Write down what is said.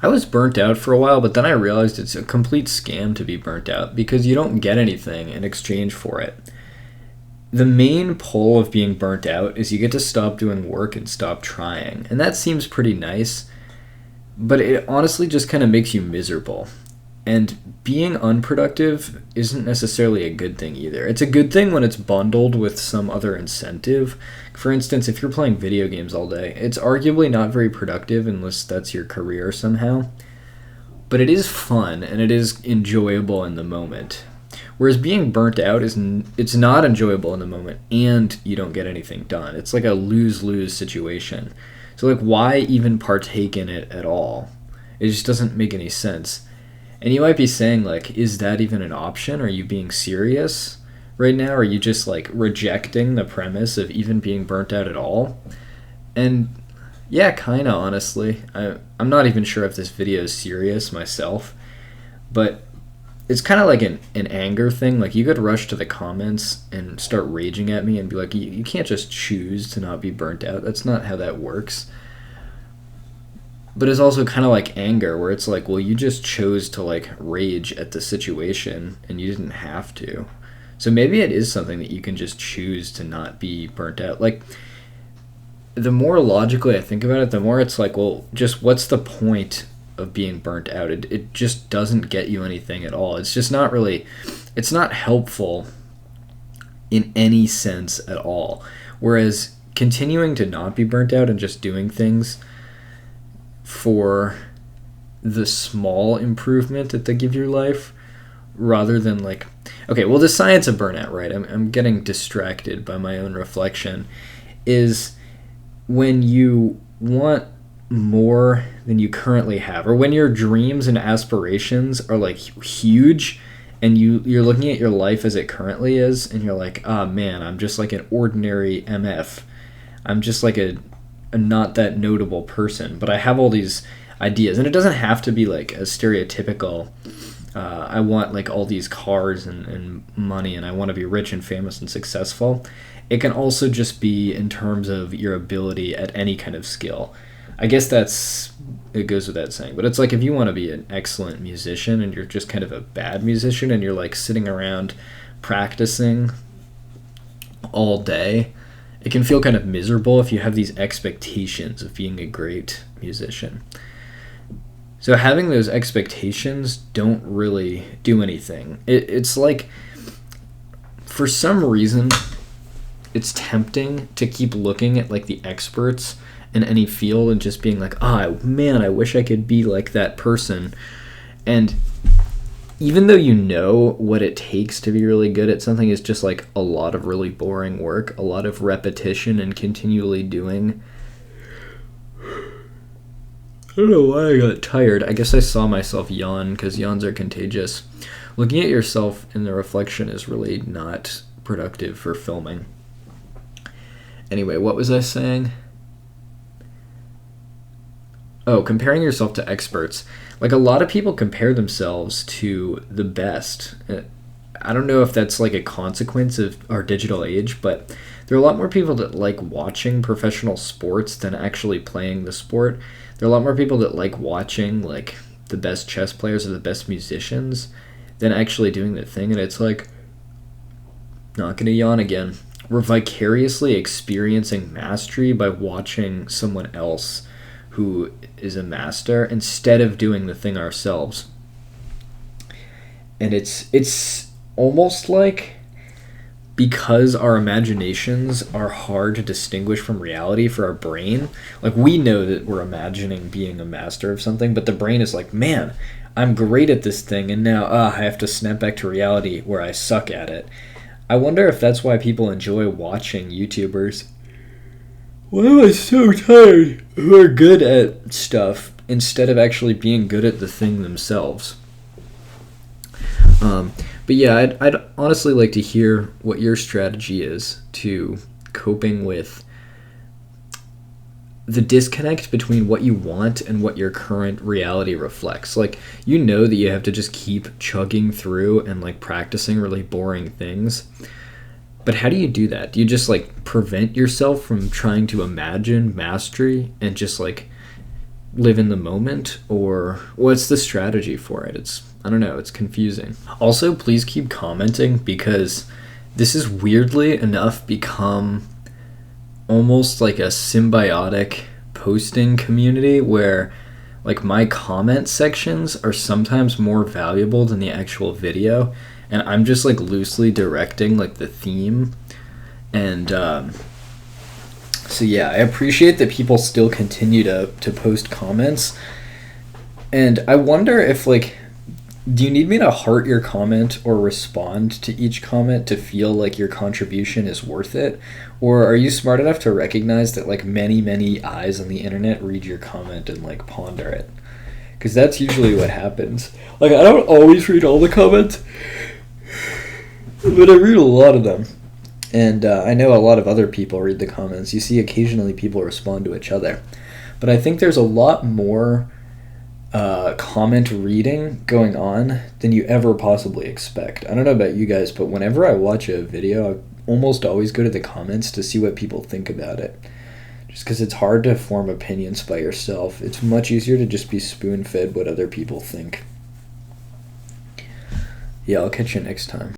I was burnt out for a while, but then I realized it's a complete scam to be burnt out because you don't get anything in exchange for it. The main pull of being burnt out is you get to stop doing work and stop trying. And that seems pretty nice, but it honestly just kind of makes you miserable. And being unproductive isn't necessarily a good thing either. It's a good thing when it's bundled with some other incentive. For instance, if you're playing video games all day, it's arguably not very productive unless that's your career somehow. But it is fun and it is enjoyable in the moment. Whereas being burnt out it's not enjoyable in the moment and you don't get anything done. It's like a lose-lose situation. So like why even partake in it at all? It just doesn't make any sense. And you might be saying, like, is that even an option? Are you being serious right now? Are you just, like, rejecting the premise of even being burnt out at all? And, yeah, kind of, honestly. I'm not even sure if this video is serious myself. But it's kind of like an anger thing. Like, you could rush to the comments and start raging at me and be like, you can't just choose to not be burnt out. That's not how that works. But it's also kind of like anger, where it's like, well, you just chose to like rage at the situation and you didn't have to. So maybe it is something that you can just choose to not be burnt out. Like, the more logically I think about it, the more it's like, well, just what's the point of being burnt out? It just doesn't get you anything at all. It's just not really, it's not helpful in any sense at all. Whereas continuing to not be burnt out and just doing things for the small improvement that they give your life, rather than like, okay, well, the science of burnout, right? I'm getting distracted by my own reflection, is when you want more than you currently have, or when your dreams and aspirations are like huge and you're looking at your life as it currently is and you're like, ah, man, I'm just like an ordinary MF. I'm just like a not that notable person, but I have all these ideas, and it doesn't have to be like a stereotypical I want like all these cars and money and I want to be rich and famous and successful. It can also just be in terms of your ability at any kind of skill. I guess it goes without saying, but it's like if you want to be an excellent musician and you're just kind of a bad musician and you're like sitting around practicing all day, it can feel kind of miserable if you have these expectations of being a great musician. So having those expectations don't really do anything. It's like, for some reason, it's tempting to keep looking at like the experts in any field and just being like, oh man, I wish I could be like that person. And even though you know what it takes to be really good at something is just like a lot of really boring work, a lot of repetition and continually doing. I don't know why I got tired. I guess I saw myself yawn because yawns are contagious. Looking at yourself in the reflection is really not productive for filming. Anyway, what was I saying? Oh, comparing yourself to experts. Like, a lot of people compare themselves to the best. I don't know if that's like a consequence of our digital age, but there are a lot more people that like watching professional sports than actually playing the sport. There are a lot more people that like watching like the best chess players or the best musicians than actually doing the thing. And it's like, not gonna yawn again. We're vicariously experiencing mastery by watching someone else who is a master instead of doing the thing ourselves. And it's almost like, because our imaginations are hard to distinguish from reality for our brain, like we know that we're imagining being a master of something, but the brain is like, man, I'm great at this thing, and now I have to snap back to reality where I suck at it. I wonder if that's why people enjoy watching YouTubers. Why am I so tired? Who are good at stuff instead of actually being good at the thing themselves. But yeah, I'd honestly like to hear what your strategy is to coping with the disconnect between what you want and what your current reality reflects. Like, you know that you have to just keep chugging through and like practicing really boring things. But how do you do that? Do you just like prevent yourself from trying to imagine mastery and just like live in the moment, or what's the strategy for it? I don't know, it's confusing. Also, please keep commenting, because this has weirdly enough become almost like a symbiotic posting community where like my comment sections are sometimes more valuable than the actual video, and I'm just like loosely directing like the theme. And so yeah, I appreciate that people still continue to post comments, and I wonder if like, do you need me to heart your comment or respond to each comment to feel like your contribution is worth it? Or are you smart enough to recognize that like many eyes on the internet read your comment and like ponder it? Because that's usually what happens. Like, I don't always read all the comments, but I read a lot of them. And I know a lot of other people read the comments. You see occasionally people respond to each other. But I think there's a lot more comment reading going on than you ever possibly expect. I don't know about you guys, but whenever I watch a video, I almost always go to the comments to see what people think about it. Just because it's hard to form opinions by yourself. It's much easier to just be spoon-fed what other people think. Yeah, I'll catch you next time.